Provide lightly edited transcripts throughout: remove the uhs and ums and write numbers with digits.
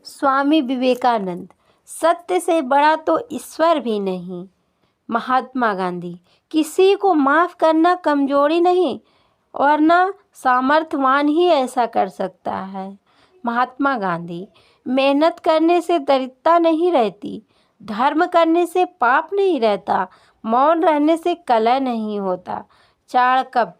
स्वामी विवेकानंद। सत्य से बड़ा तो ईश्वर भी नहीं। महात्मा गांधी। किसी को माफ़ करना कमजोरी नहीं, वरना सामर्थ्यवान ही ऐसा कर सकता है। महात्मा गांधी। मेहनत करने से दरिद्रता नहीं रहती, धर्म करने से पाप नहीं रहता, मौन रहने से कलह नहीं होता। चाणक्य।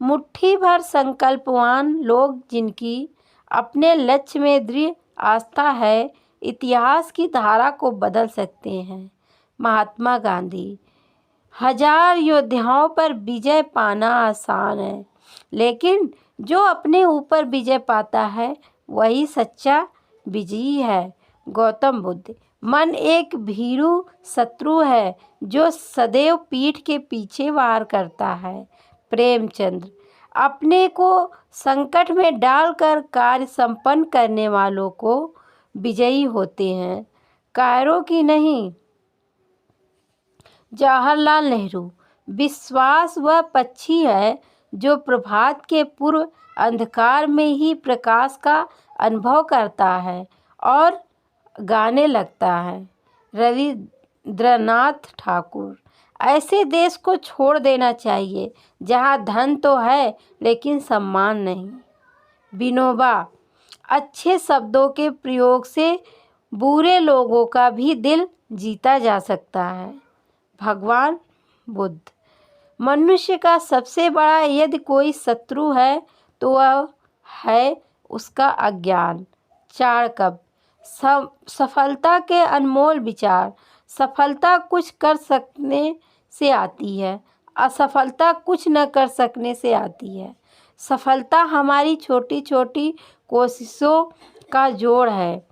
मुट्ठी भर संकल्पवान लोग जिनकी अपने लक्ष्य में दृढ़ आस्था है, इतिहास की धारा को बदल सकते हैं। महात्मा गांधी। हजार योद्धाओं पर विजय पाना आसान है, लेकिन जो अपने ऊपर विजय पाता है वही सच्चा विजयी है। गौतम बुद्ध। मन एक भीरू शत्रु है जो सदैव पीठ के पीछे वार करता है। प्रेमचंद। अपने को संकट में डालकर कार्य संपन्न करने वालों को विजयी होते हैं, कायरों की नहीं। जवाहरलाल नेहरू। विश्वास वह पक्षी है जो प्रभात के पूर्व अंधकार में ही प्रकाश का अनुभव करता है और गाने लगता है। रविंद्रनाथ ठाकुर। ऐसे देश को छोड़ देना चाहिए जहाँ धन तो है लेकिन सम्मान नहीं। विनोबा। अच्छे शब्दों के प्रयोग से बुरे लोगों का भी दिल जीता जा सकता है। भगवान बुद्ध। मनुष्य का सबसे बड़ा यदि कोई शत्रु है तो वह है उसका अज्ञान। चाणक्य। सफलता के अनमोल विचार। सफलता कुछ कर सकने से आती है, असफलता कुछ न कर सकने से आती है। सफलता हमारी छोटी छोटी कोशिशों का जोड़ है।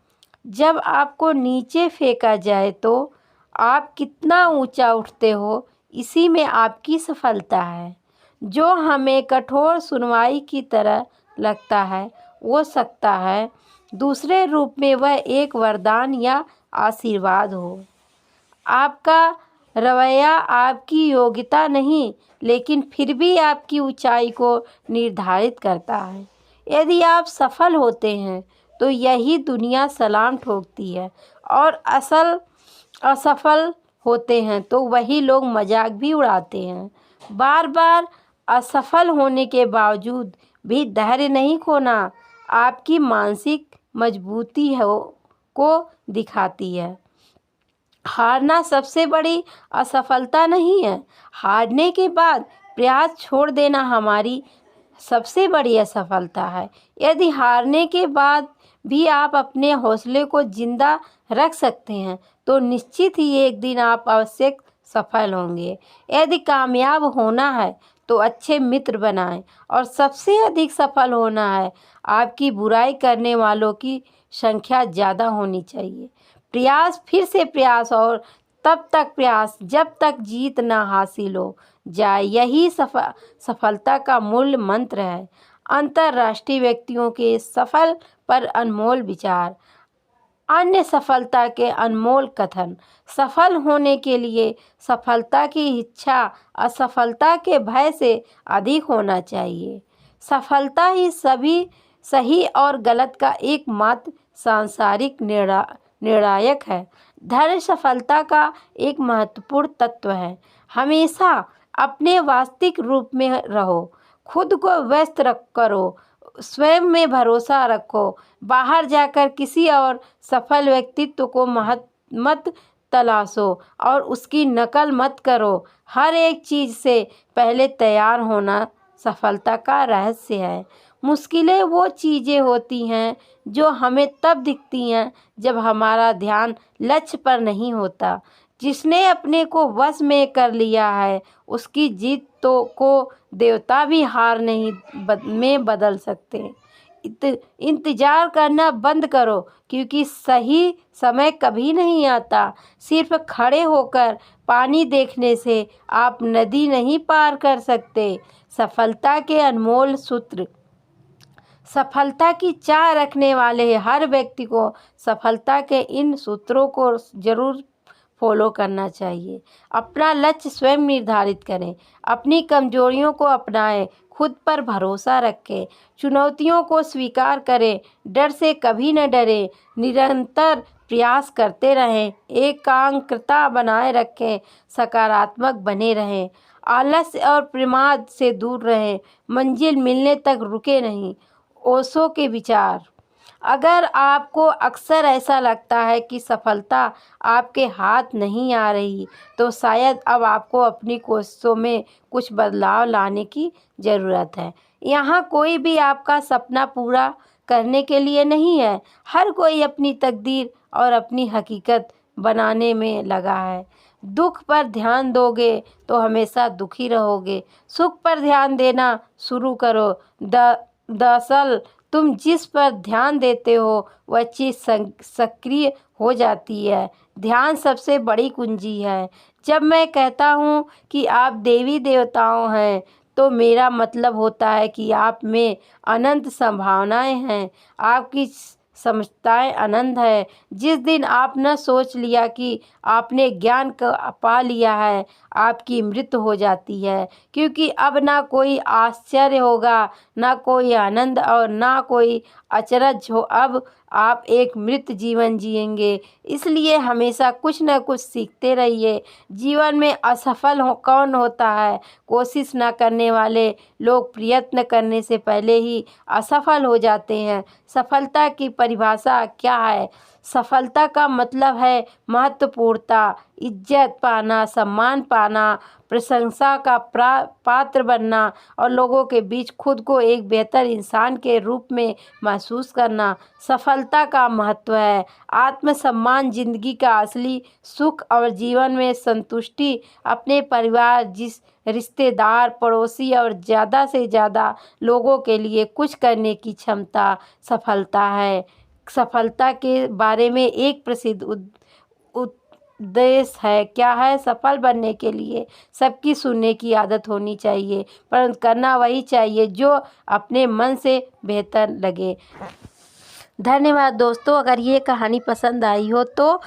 जब आपको नीचे फेंका जाए तो आप कितना ऊंचा उठते हो, इसी में आपकी सफलता है। जो हमें कठोर सुनवाई की तरह लगता है वो सकता है दूसरे रूप में वह एक वरदान या आशीर्वाद हो। आपका रवैया आपकी योग्यता नहीं, लेकिन फिर भी आपकी ऊंचाई को निर्धारित करता है। यदि आप सफल होते हैं तो यही दुनिया सलाम ठोकती है, और असफल होते हैं तो वही लोग मजाक भी उड़ाते हैं। बार बार असफल होने के बावजूद भी धैर्य नहीं खोना आपकी मानसिक मजबूती को दिखाती है। हारना सबसे बड़ी असफलता नहीं है, हारने के बाद प्रयास छोड़ देना हमारी सबसे बड़ी असफलता है। यदि हारने के बाद भी आप अपने हौसले को जिंदा रख सकते हैं तो निश्चित ही एक दिन आप अवश्य सफल होंगे। यदि कामयाब होना है तो अच्छे मित्र बनाएं, और सबसे अधिक सफल होना है आपकी बुराई करने वालों की संख्या ज़्यादा होनी चाहिए। प्रयास, फिर से प्रयास, और तब तक प्रयास जब तक जीत ना हासिल हो जाए, यही सफलता का मूल मंत्र है। अंतर्राष्ट्रीय व्यक्तियों के सफल पर अनमोल विचार। अन्य सफलता के अनमोल कथन। सफल होने के लिए सफलता की इच्छा असफलता के भय से अधिक होना चाहिए। सफलता ही सभी सही और गलत का एकमात्र सांसारिक निर्णायक है। धैर्य सफलता का एक महत्वपूर्ण तत्व है। हमेशा अपने वास्तविक रूप में रहो, खुद को व्यस्त करो, स्वयं में भरोसा रखो। बाहर जाकर किसी और सफल व्यक्तित्व को मत तलाशो और उसकी नकल मत करो। हर एक चीज़ से पहले तैयार होना सफलता का रहस्य है। मुश्किलें वो चीज़ें होती हैं जो हमें तब दिखती हैं जब हमारा ध्यान लक्ष्य पर नहीं होता। जिसने अपने को वश में कर लिया है उसकी जीत को देवता भी हार नहीं में बदल सकते। इंतजार करना बंद करो, क्योंकि सही समय कभी नहीं आता। सिर्फ खड़े होकर पानी देखने से आप नदी नहीं पार कर सकते। सफलता के अनमोल सूत्र। सफलता की चाह रखने वाले हर व्यक्ति को सफलता के इन सूत्रों को जरूर फॉलो करना चाहिए। अपना लक्ष्य स्वयं निर्धारित करें, अपनी कमजोरियों को अपनाएं, खुद पर भरोसा रखें, चुनौतियों को स्वीकार करें, डर से कभी न डरें, निरंतर प्रयास करते रहें, एकाग्रता बनाए रखें, सकारात्मक बने रहें, आलस्य और प्रमाद से दूर रहें, मंजिल मिलने तक रुके नहीं। ओशो के विचार। अगर आपको अक्सर ऐसा लगता है कि सफलता आपके हाथ नहीं आ रही, तो शायद अब आपको अपनी कोशिशों में कुछ बदलाव लाने की ज़रूरत है। यहाँ कोई भी आपका सपना पूरा करने के लिए नहीं है। हर कोई अपनी तकदीर और अपनी हकीकत बनाने में लगा है। दुख पर ध्यान दोगे तो हमेशा दुखी रहोगे। सुख पर ध्यान देना शुरू करो। दरअसल तुम जिस पर ध्यान देते हो वह चीज़ सक्रिय हो जाती है। ध्यान सबसे बड़ी कुंजी है। जब मैं कहता हूँ कि आप देवी देवताओं हैं, तो मेरा मतलब होता है कि आप में अनंत संभावनाएं हैं, आपकी समझताएं अनंत है। जिस दिन आप न सोच लिया कि आपने ज्ञान को पा लिया है, आपकी मृत्यु हो जाती है, क्योंकि अब ना कोई आश्चर्य होगा, ना कोई आनंद और ना कोई अचरज हो। अब आप एक मृत जीवन जिएंगे। इसलिए हमेशा कुछ न कुछ सीखते रहिए। जीवन में असफल कौन होता है? कोशिश न करने वाले लोग प्रयत्न करने से पहले ही असफल हो जाते हैं। सफलता की परिभाषा क्या है? सफलता का मतलब है महत्वपूर्णता, इज्जत पाना, सम्मान पाना, प्रशंसा का पात्र बनना और लोगों के बीच खुद को एक बेहतर इंसान के रूप में महसूस करना। सफलता का महत्व है आत्मसम्मान, जिंदगी का असली सुख और जीवन में संतुष्टि, अपने परिवार, जिस रिश्तेदार, पड़ोसी और ज़्यादा से ज़्यादा लोगों के लिए कुछ करने की क्षमता सफलता है। सफलता के बारे में एक प्रसिद्ध उद्देश्य है। क्या है? सफल बनने के लिए सबकी सुनने की आदत होनी चाहिए, परंतु करना वही चाहिए जो अपने मन से बेहतर लगे। धन्यवाद दोस्तों। अगर ये कहानी पसंद आई हो तो